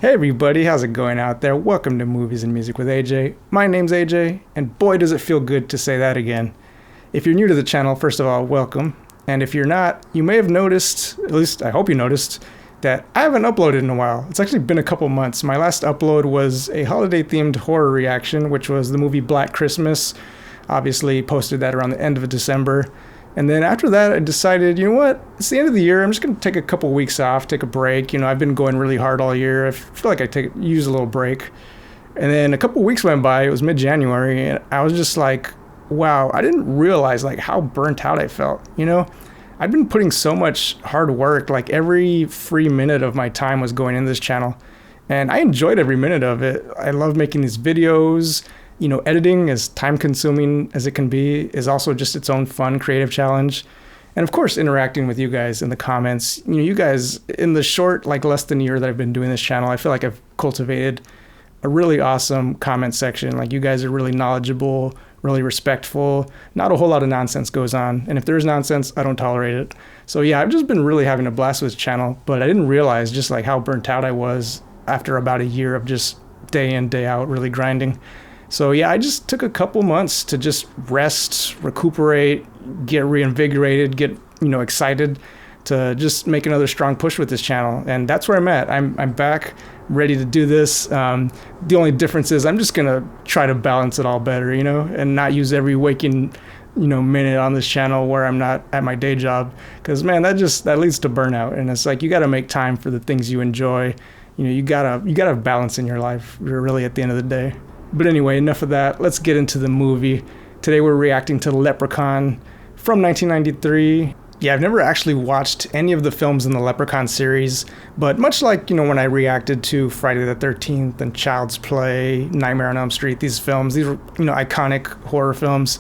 Hey everybody, how's it going out there? Welcome to Movies and Music with AJ. My name's AJ, and boy does it feel good to say that again. If you're new to the channel, first of all, welcome. And if you're not, you may have noticed, at least I hope you noticed, that I haven't uploaded in a while. It's actually been a couple months. My last upload was a holiday-themed horror reaction, which was the movie Black Christmas. Obviously posted that around the end of December. And then after that, I decided, you know what? It's the end of the year. I'm just going to take a couple weeks off, take a break. You know, I've been going really hard all year. I feel like I use a little break. And then a couple weeks went by. It was mid-January, and I was just like, wow, I didn't realize like how burnt out I felt. You know, I'd been putting so much hard work. Like every free minute of my time was going into this channel, and I enjoyed every minute of it. I love making these videos. You know, editing, as time-consuming as it can be, is also just its own fun, creative challenge. And of course, interacting with you guys in the comments. You know, you guys, in the short, like less than a year that I've been doing this channel, I feel like I've cultivated a really awesome comment section. Like, you guys are really knowledgeable, really respectful. Not a whole lot of nonsense goes on. And if there's nonsense, I don't tolerate it. So yeah, I've just been really having a blast with this channel, but I didn't realize just like how burnt out I was after about a year of just day in, day out, really grinding. So yeah, I just took a couple months to just rest, recuperate, get reinvigorated, get, you know, excited to just make another strong push with this channel. And that's where I'm at. I'm back, ready to do this. The only difference is I'm just gonna try to balance it all better, you know, and not use every waking, you know, minute on this channel where I'm not at my day job. Because man, that leads to burnout. And it's like, you got to make time for the things you enjoy. You know, you gotta have balance in your life, really, at the end of the day. But anyway, enough of that. Let's get into the movie. Today we're reacting to Leprechaun from 1993. Yeah, I've never actually watched any of the films in the Leprechaun series, but much like, you know, when I reacted to Friday the 13th and Child's Play, Nightmare on Elm Street, these films, these were, you know, iconic horror films.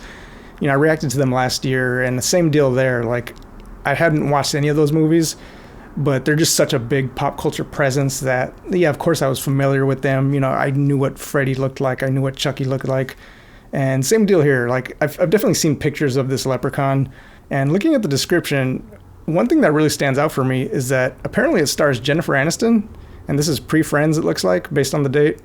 You know, I reacted to them last year, and the same deal there. Like, I hadn't watched any of those movies, but they're just such a big pop culture presence that, yeah, of course I was familiar with them. You know, I knew what Freddy looked like. I knew what Chucky looked like. And same deal here. Like, I've definitely seen pictures of this Leprechaun. And looking at the description, one thing that really stands out for me is that apparently it stars Jennifer Aniston. And this is pre-Friends, it looks like, based on the date.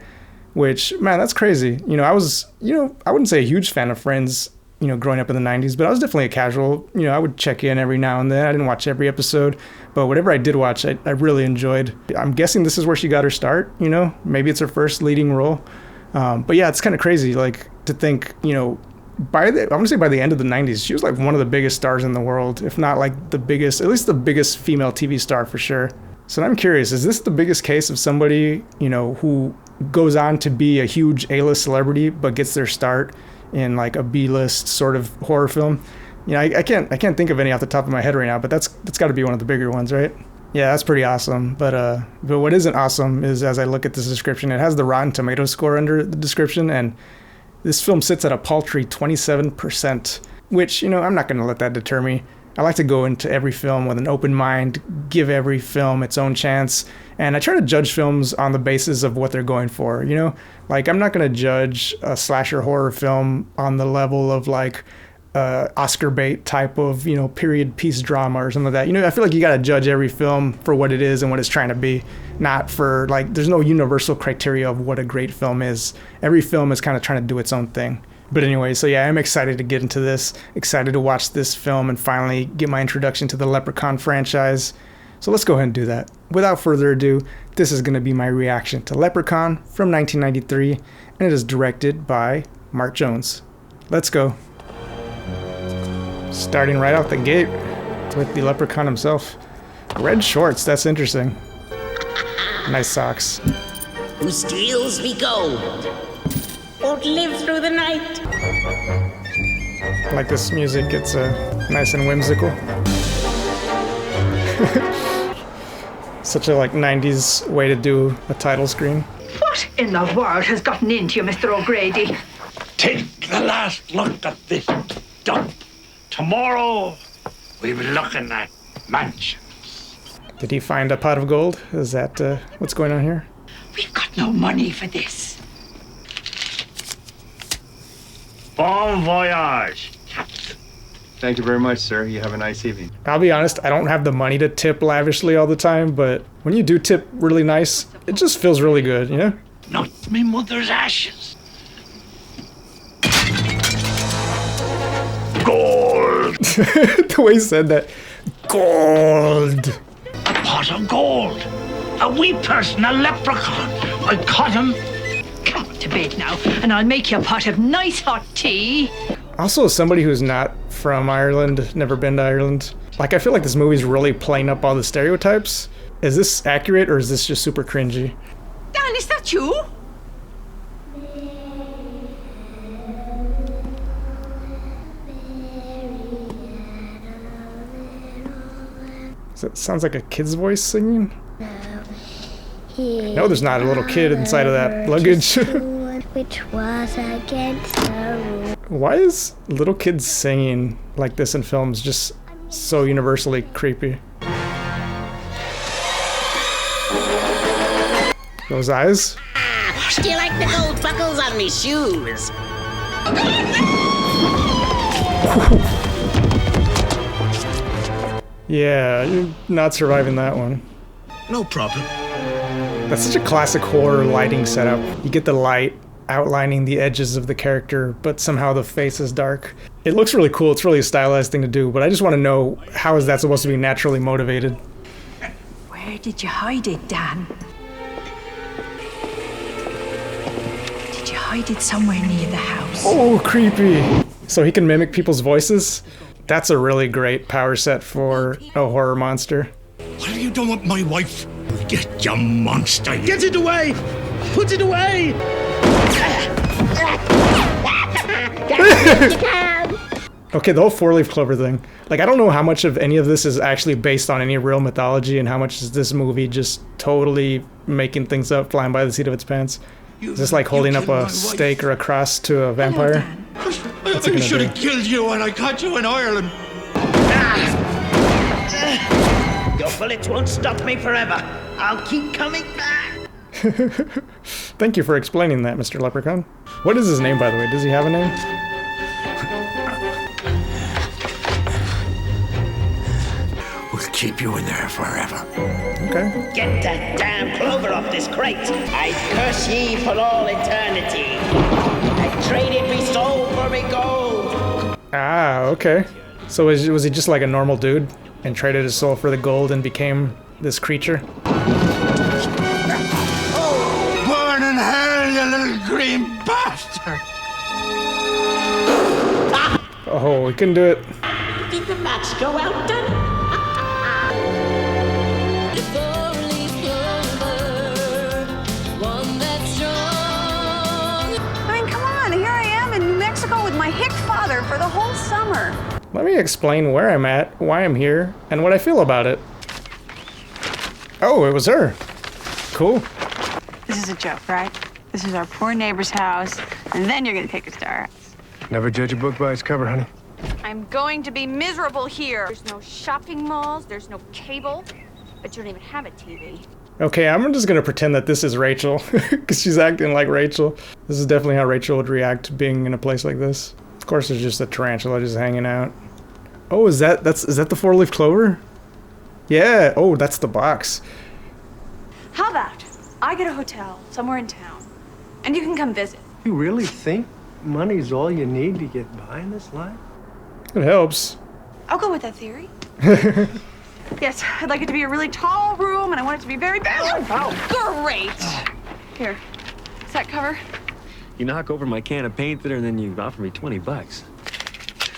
Which, man, that's crazy. You know, I wouldn't say a huge fan of Friends, you know, growing up in the 90s, but I was definitely a casual. You know, I would check in every now and then. I didn't watch every episode, but whatever I did watch, I really enjoyed. I'm guessing this is where she got her start, you know, maybe it's her first leading role. But yeah, it's kind of crazy, like, to think, you know, I want to say by the end of the 90s, she was like one of the biggest stars in the world, if not like the biggest, at least the biggest female TV star for sure. So I'm curious, is this the biggest case of somebody, you know, who goes on to be a huge A-list celebrity, but gets their start in like a B-list sort of horror film? You know, I can't think of any off the top of my head right now, but that's got to be one of the bigger ones, right? Yeah, that's pretty awesome. But what isn't awesome is, as I look at this description, it has the Rotten Tomatoes score under the description, and this film sits at a paltry 27%, which, you know, I'm not going to let that deter me. I like to go into every film with an open mind, give every film its own chance, and I try to judge films on the basis of what they're going for, you know? Like, I'm not going to judge a slasher horror film on the level of, like, Oscar bait type of, you know, period piece drama or something like that. You know, I feel like you got to judge every film for what it is and what it's trying to be, not for, like, there's no universal criteria of what a great film is. Every film is kind of trying to do its own thing. But anyway, so yeah, I'm excited to get into this, excited to watch this film and finally get my introduction to the Leprechaun franchise. So let's go ahead and do that. Without further ado, this is going to be my reaction to Leprechaun from 1993, and it is directed by Mark Jones. Let's go. Starting right out the gate with the Leprechaun himself. Red shorts, that's interesting. Nice socks. Who steals me gold won't live through the night. I like this music, it's nice and whimsical. Such a like 90s way to do a title screen. What in the world has gotten into you, Mr. O'Grady? Take the last look at this dump. Tomorrow, we'll be looking at mansions. Did he find a pot of gold? Is that what's going on here? We've got no money for this. Bon voyage, Captain. Thank you very much, sir. You have a nice evening. I'll be honest, I don't have the money to tip lavishly all the time, but when you do tip really nice, it just feels really good, you know? Not me mother's ashes. Gold! The way he said that. Gold! A pot of gold. A wee person, a leprechaun. I caught him. Come to bed now, and I'll make you a pot of nice hot tea. Also, as somebody who's not from Ireland, never been to Ireland, like I feel like this movie's really playing up all the stereotypes. Is this accurate or is this just super cringy? Dan, is that you? It sounds like a kid's voice singing. No, there's not a little kid inside of that luggage. Which was against the rule. Why is little kids singing like this in films just so universally creepy? Those eyes? Do you like the gold buckles on me shoes? Yeah, you're not surviving that one. No problem. That's such a classic horror lighting setup. You get the light outlining the edges of the character, but somehow the face is dark. It looks really cool. It's really a stylized thing to do, but I just want to know, how is that supposed to be naturally motivated? Where did you hide it, Dan? Did you hide it somewhere near the house? Oh, creepy. So he can mimic people's voices? That's a really great power set for a horror monster. What have you done with my wife? Get you monster! Get it away! Put it away! Okay, the whole four-leaf clover thing. Like, I don't know how much of any of this is actually based on any real mythology and how much is this movie just totally making things up, flying by the seat of its pants. Is this like holding up a steak or a cross to a vampire? I should have killed you when I caught you in Ireland. Your bullets won't stop me forever. I'll keep coming back. Thank you for explaining that, Mr. Leprechaun. What is his name, by the way? Does he have a name? We'll keep you in there forever. Okay. Get that damn clover off this crate. I curse ye for all eternity. I traded me soul for me gold. Ah, okay. So was he just like a normal dude and traded his soul for the gold and became this creature? Oh, burn in hell, you little green bastard! Oh, he couldn't do it. Did the match go out then? I mean, come on, here I am in New Mexico with my hick father for the whole summer. Let me explain where I'm at, why I'm here, and what I feel about it. Oh, it was her. Cool. This is a joke, right? This is our poor neighbor's house, and then you're gonna take us to our house. Never judge a book by its cover, honey. I'm going to be miserable here. There's no shopping malls, there's no cable, but you don't even have a TV. Okay, I'm just gonna pretend that this is Rachel, because she's acting like Rachel. This is definitely how Rachel would react being in a place like this. Of course, there's just a tarantula just hanging out. Oh, is that the four-leaf clover? Yeah. Oh, that's the box. How about I get a hotel somewhere in town, and you can come visit? You really think money's all you need to get by in this life? It helps. I'll go with that theory. Yes, I'd like it to be a really tall room, and I want it to be very big. Oh, great. Here, does that cover? You knock over my can of paint thinner and then you offer me $20.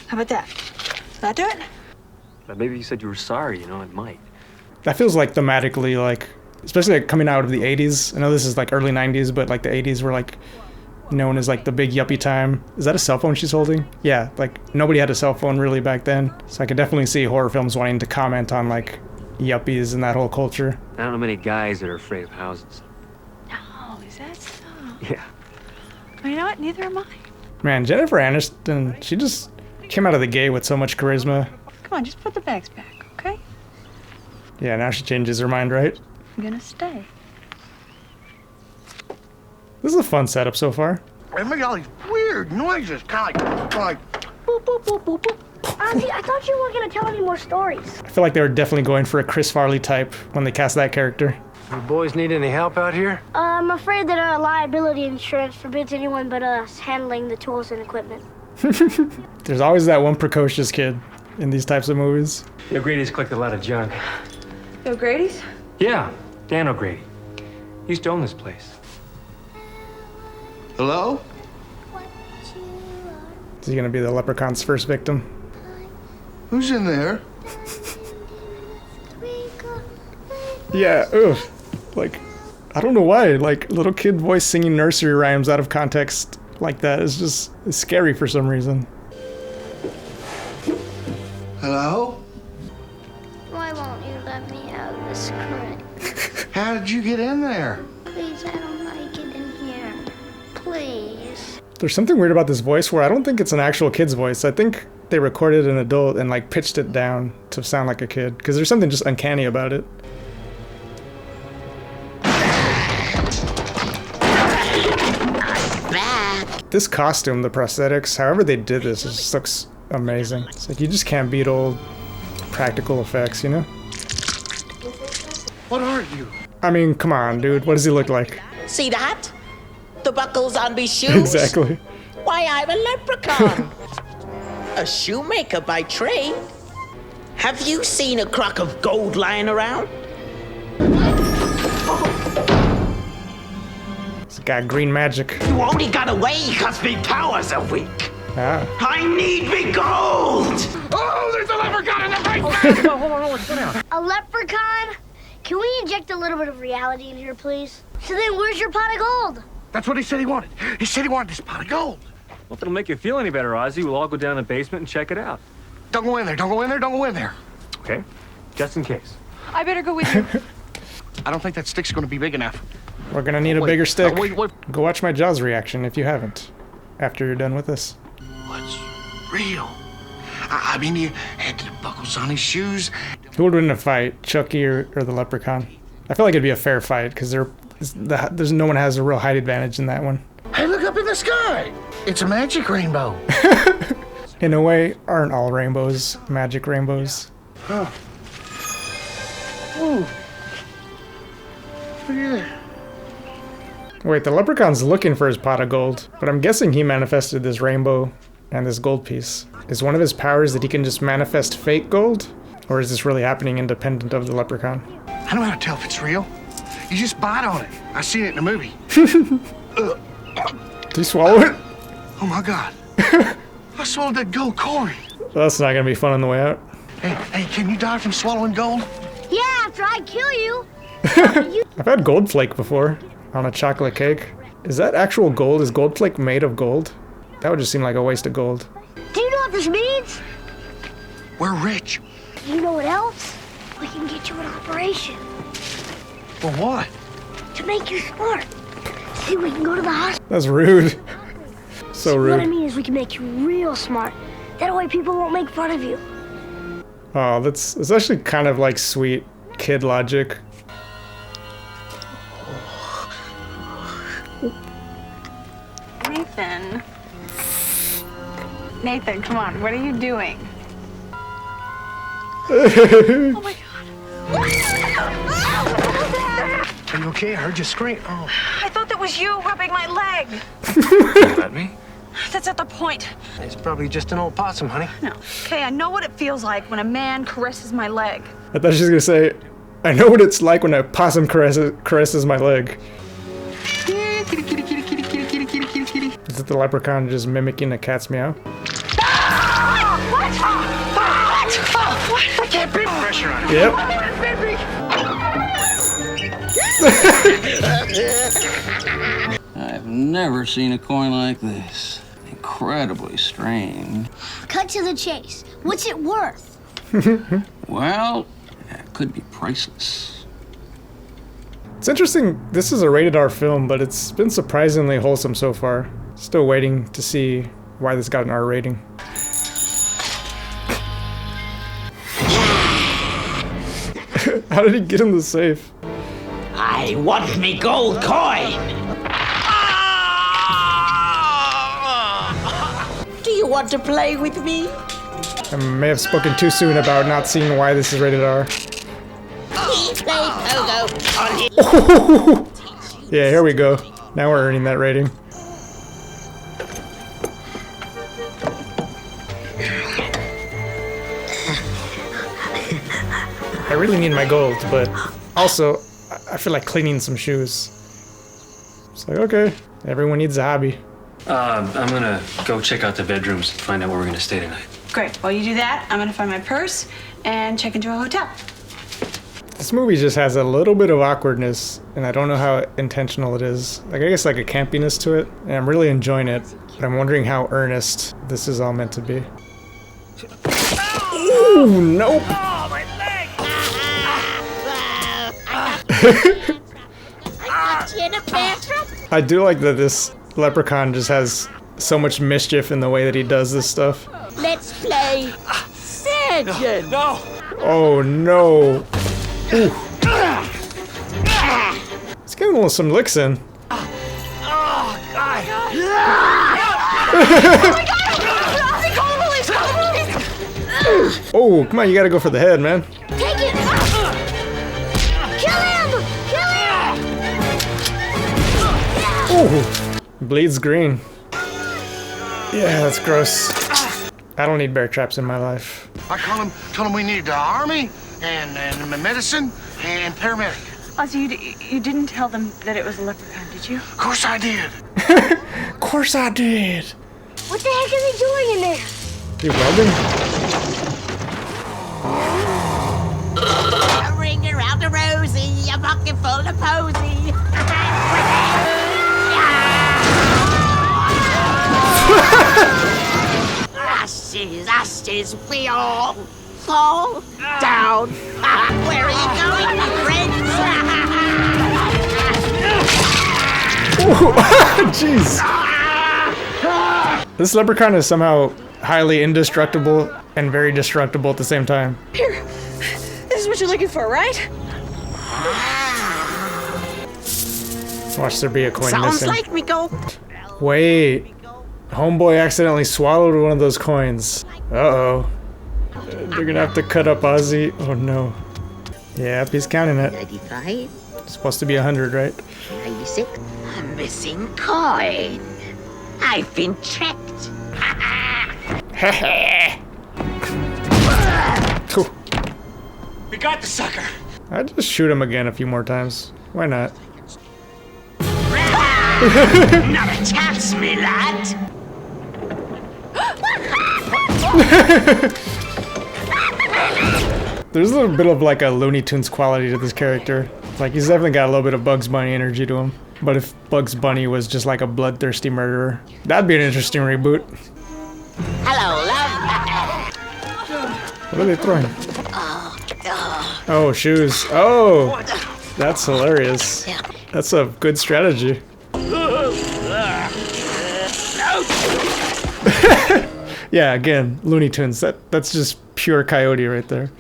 How about that? Does that do it? But maybe you said you were sorry, you know, it might. That feels like thematically, like, especially like coming out of the 80s. I know this is like early 90s, but like the 80s were like known as like the big yuppie time. Is that a cell phone she's holding? Yeah, like nobody had a cell phone really back then. So I could definitely see horror films wanting to comment on like yuppies and that whole culture. I don't know many guys that are afraid of houses. Oh, is that so? Yeah. Well, you know what? Neither am I. Man, Jennifer Aniston, she just came out of the gate with so much charisma. Come on, just put the bags back, okay? Yeah, now she changes her mind, right? I'm gonna stay. This is a fun setup so far. I make all these weird noises, kind of like boop, boop, boop, boop, boop. Auntie, I thought you weren't gonna tell any more stories. I feel like they were definitely going for a Chris Farley type when they cast that character. You boys need any help out here? I'm afraid that our liability insurance forbids anyone but us handling the tools and equipment. There's always that one precocious kid in these types of movies. The O'Grady's collected a lot of junk. The O'Grady's? Yeah, Dan O'Grady. He used to own this place. Hello? Is he gonna be the Leprechaun's first victim? Who's in there? Yeah, ugh. Like, I don't know why. Like, little kid voice singing nursery rhymes out of context like that is just it's scary for some reason. Hello? Why won't you let me out of the script? How did you get in there? Please, I don't like it in here. Please. There's something weird about this voice where I don't think it's an actual kid's voice. I think they recorded an adult and like pitched it down to sound like a kid because there's something just uncanny about it. This costume, the prosthetics, however they did this, it just looks amazing. It's like you just can't beat old practical effects, you know? What are you? I mean, come on, dude. What does he look like? See that? The buckles on me shoes? Exactly. Why, I'm a leprechaun. A shoemaker by trade. Have you seen a crock of gold lying around? It's got green magic. You only got away because me powers are weak. Ah. I need me gold! Oh, there's a leprechaun in the basement! Hold on, sit down. A leprechaun? Can we inject a little bit of reality in here, please? So then where's your pot of gold? That's what he said he wanted. He said he wanted this pot of gold. Well, if it'll make you feel any better, Ozzy, we'll all go down the basement and check it out. Don't go in there, don't go in there, don't go in there. Okay? Just in case. I better go with you. I don't think that stick's gonna be big enough. We're gonna need a bigger stick. Wait. Go watch my Jaws reaction if you haven't, after you're done with this. What's real? I mean, you had the buckles on his shoes. Who would win in a fight, Chucky or the Leprechaun? I feel like it'd be a fair fight because there's no one has a real height advantage in that one. Hey, look up in the sky. It's a magic rainbow. In a way, aren't all rainbows magic rainbows? Huh. Ooh. Look at that. Wait, the Leprechaun's looking for his pot of gold, but I'm guessing he manifested this rainbow and this gold piece. Is one of his powers that he can just manifest fake gold? Or is this really happening independent of the Leprechaun? I don't know how to tell if it's real. You just bite on it. I seen it in a movie. Did he swallow it? Oh my God. I swallowed that gold coin. That's not gonna be fun on the way out. Hey, can you die from swallowing gold? Yeah, after I kill you. I've had gold flake before on a chocolate cake. Is that actual gold? Is gold flake made of gold? That would just seem like a waste of gold. Do you know what this means? We're rich. You know what else? We can get you an operation. For what? To make you smart. See, we can go to the hospital. That's rude. So rude. What I mean is we can make you real smart. That way people won't make fun of you. Oh, that's actually kind of like sweet kid logic. Nathan, come on. What are you doing? Oh my God. Are you okay? I heard you scream. Oh. I thought that was you rubbing my leg. At me? That's not the point. It's probably just an old possum, honey. No. Okay, I know what it feels like when a man caresses my leg. I thought she was gonna say, I know what it's like when a possum caresses my leg. Is it the Leprechaun just mimicking a cat's meow? What? What? I can't put pressure on it. Yep. I've never seen a coin like this. Incredibly strange. Cut to the chase. What's it worth? Well, it could be priceless. It's interesting, this is a rated R film, but it's been surprisingly wholesome so far. Still waiting to see why this got an R rating. How did he get in the safe? I want me gold coin! Do you want to play with me? I may have spoken too soon about not seeing why this is rated R. Yeah, here we go. Now we're earning that rating. I really need my gold, but also I feel like cleaning some shoes. It's like, okay, everyone needs a hobby. I'm gonna go check out the bedrooms and find out where we're gonna stay tonight. Great. While you do that, I'm gonna find my purse and check into a hotel. This movie just has a little bit of awkwardness, and I don't know how intentional it is. Like, I guess like a campiness to it, and I'm really enjoying it, but I'm wondering how earnest this is all meant to be. Ooh, nope! Oh, my leg! I got you in a bathroom. I do like that this Leprechaun just has so much mischief in the way that he does this stuff. Let's play surgeon. No! Oh no! Ooh. Let's get him some licks in. Oh, God. Oh, come on, you gotta go for the head, man. Take it! Kill him! Kill him! Ooh. Bleeds green. Yeah, that's gross. I don't need bear traps in my life. I told him we needed the army and medicine and paramedic. Oh, so you didn't tell them that it was a leprechaun, did you? Of course I did. Of course I did. What the heck are they doing in there? You welding? A ring around a rosy, a bucket full of posy. Ashes, ashes, we all fall down. Where are you going, friends? Jeez. This leprechaun is somehow highly indestructible and very destructible at the same time. Here, this is what you're looking for, right? Watch there be a coin Sounds missing. like me go. Wait. Homeboy accidentally swallowed one of those coins. Uh-oh. They're gonna have to cut up Ozzy. Oh no. Yep, he's counting it. 95, It's supposed to be 100, right? 96. A missing coin. I've been tricked. We got the sucker! I'd just shoot him again a few more times. Why not? Not a chance, me lad. There's a little bit of like a Looney Tunes quality to this character. Like, he's definitely got a little bit of Bugs Bunny energy to him. But if Bugs Bunny was just like a bloodthirsty murderer, that'd be an interesting reboot. Hello, love. What are they throwing? Oh, shoes. Oh, that's hilarious. That's a good strategy. Yeah, again, Looney Tunes. That's just pure coyote right there.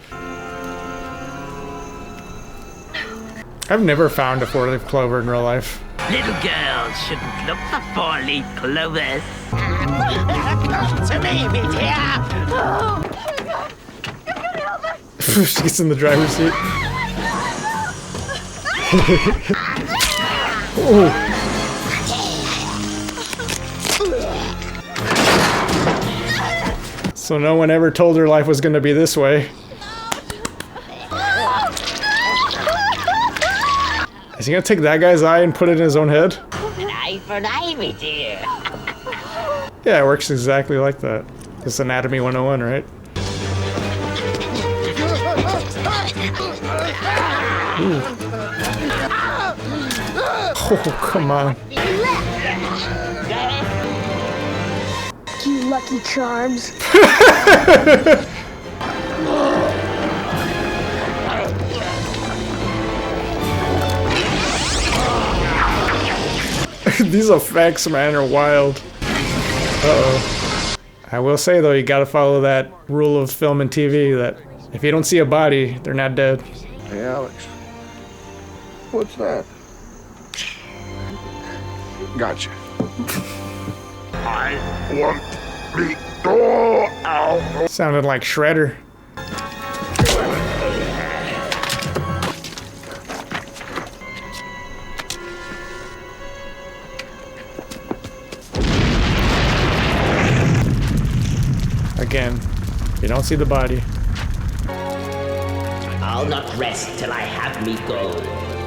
I've never found a four-leaf clover in real life. Little girls shouldn't look for four-leaf clovers. Come to me, me dear. She gets in the driver's seat. Oh. So no one ever told her life was going to be this way. Is he going to take that guy's eye and put it in his own head? An eye for an eye, me dear. Yeah, it works exactly like that. It's Anatomy 101, right? Ooh. Oh, come on. You lucky charms. These effects, man, are wild. Uh-oh. I will say, though, you gotta follow that rule of film and TV that if you don't see a body, they're not dead. Hey, Alex. What's that? Gotcha. I want me Sounded like Shredder. Again, you don't see the body. I'll not rest till I have me gold,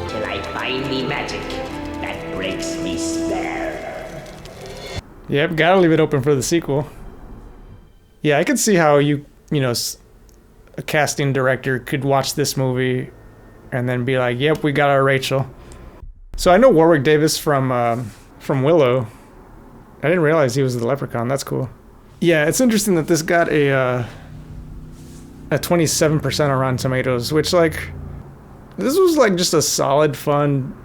till I find me magic that breaks me spell. Yep, gotta leave it open for the sequel. Yeah, I could see how a casting director could watch this movie and then be like, yep, we got our Rachel. So I know Warwick Davis from Willow. I didn't realize he was the Leprechaun. That's cool. Yeah, it's interesting that this got a 27% on Rotten Tomatoes, which, like, this was like just a solid, fun,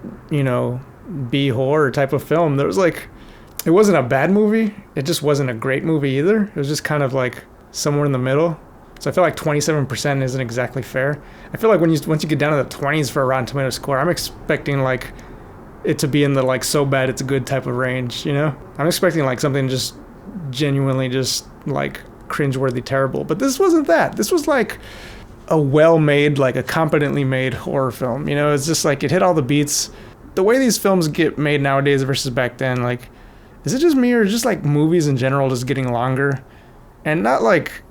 B horror type of film. There was like, it wasn't a bad movie. It just wasn't a great movie either. It was just kind of like somewhere in the middle. So I feel like 27% isn't exactly fair. I feel like once you get down to the 20s for a Rotten Tomatoes score, I'm expecting like it to be in the like so bad it's good type of range, I'm expecting like something just genuinely just like cringeworthy terrible. But this wasn't that. This was like a well-made, like a competently made horror film. It's just like it hit all the beats. The way these films get made nowadays versus back then, like, is it just me or just like movies in general just getting longer? And not like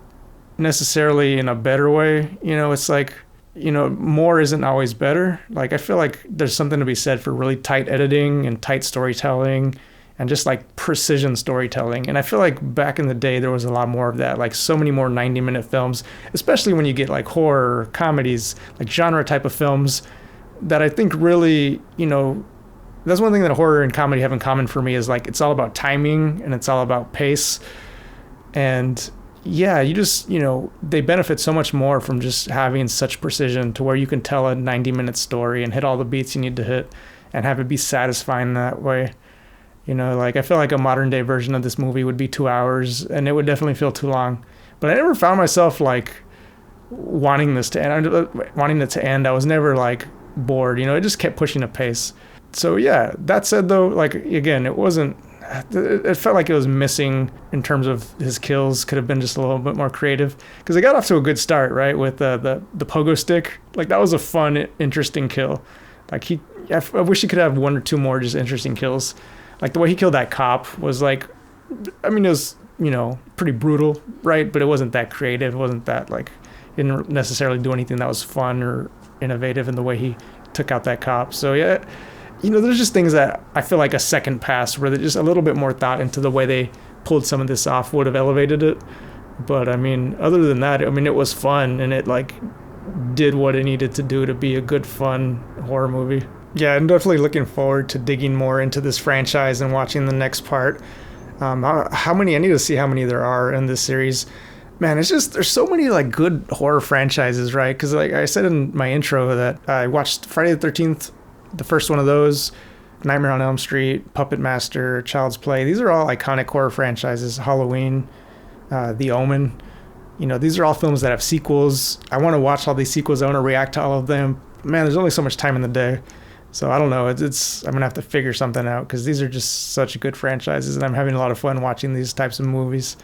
necessarily in a better way. It's like, more isn't always better. Like, I feel like there's something to be said for really tight editing and tight storytelling and just like precision storytelling. And I feel like back in the day, there was a lot more of that, like so many more 90-minute films, especially when you get like horror, comedies, like genre type of films that I think really, that's one thing that horror and comedy have in common for me is like, it's all about timing and it's all about pace. And yeah, you just, they benefit so much more from just having such precision to where you can tell a 90-minute story and hit all the beats you need to hit and have it be satisfying that way. Like I feel like a modern day version of this movie would be 2 hours and it would definitely feel too long. But I never found myself like wanting it to end. I was never like bored, it just kept pushing the pace. So yeah, that said though, like again, it felt like it was missing in terms of his kills. Could have been just a little bit more creative because it got off to a good start, right? With the pogo stick. Like that was a fun, interesting kill. Like I wish he could have one or two more just interesting kills. Like the way he killed that cop was like, I mean, it was, pretty brutal, right? But it wasn't that creative. It wasn't that like, he didn't necessarily do anything that was fun or innovative in the way he took out that cop. So yeah, there's just things that I feel like a second pass where there's just a little bit more thought into the way they pulled some of this off would have elevated it. But I mean, other than that, I mean, it was fun and it like did what it needed to do to be a good, fun horror movie. Yeah, I'm definitely looking forward to digging more into this franchise and watching the next part. I need to see how many there are in this series. Man, it's just, there's so many like good horror franchises, right? Because like I said in my intro that I watched Friday the 13th, the first one of those, Nightmare on Elm Street, Puppet Master, Child's Play. These are all iconic horror franchises. Halloween, The Omen. These are all films that have sequels. I want to watch all these sequels. I want to react to all of them. Man, there's only so much time in the day. So I don't know. I'm going to have to figure something out because these are just such good franchises and I'm having a lot of fun watching these types of movies.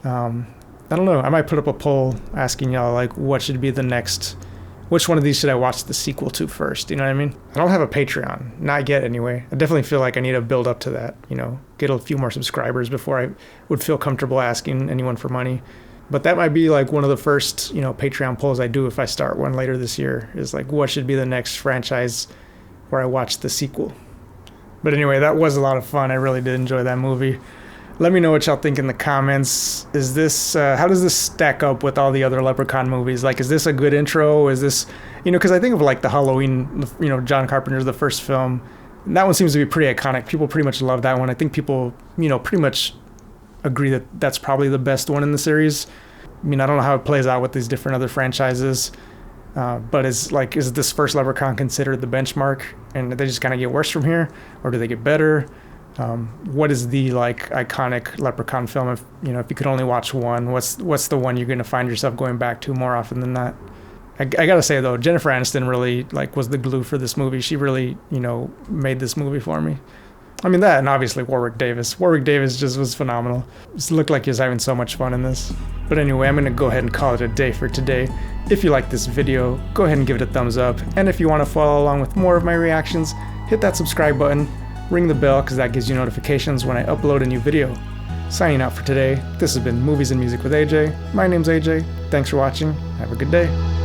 I don't know. I might put up a poll asking y'all like what should be the next, which one of these should I watch the sequel to first? You know what I mean? I don't have a Patreon. Not yet anyway. I definitely feel like I need to build up to that, get a few more subscribers before I would feel comfortable asking anyone for money. But that might be like one of the first, Patreon polls I do if I start one later this year is like what should be the next franchise where I watched the sequel. But anyway, that was a lot of fun. I really did enjoy that movie. Let me know what y'all think in the comments. Is this, how does this stack up with all the other Leprechaun movies? Like, is this a good intro? Is this, because I think of like the Halloween, John Carpenter's the first film. And that one seems to be pretty iconic. People pretty much love that one. I think people, pretty much agree that that's probably the best one in the series. I mean, I don't know how it plays out with these different other franchises. But is this first Leprechaun considered the benchmark and they just kind of get worse from here or do they get better? What is the like iconic Leprechaun film? If you could only watch one, what's the one you're going to find yourself going back to more often than not? I gotta say though, Jennifer Aniston really like was the glue for this movie. She really, made this movie for me. I mean, that and obviously Warwick Davis. Warwick Davis just was phenomenal. Just looked like he was having so much fun in this. But anyway, I'm going to go ahead and call it a day for today. If you like this video, go ahead and give it a thumbs up. And if you want to follow along with more of my reactions, hit that subscribe button, ring the bell because that gives you notifications when I upload a new video. Signing out for today, this has been Movies and Music with AJ. My name's AJ. Thanks for watching. Have a good day.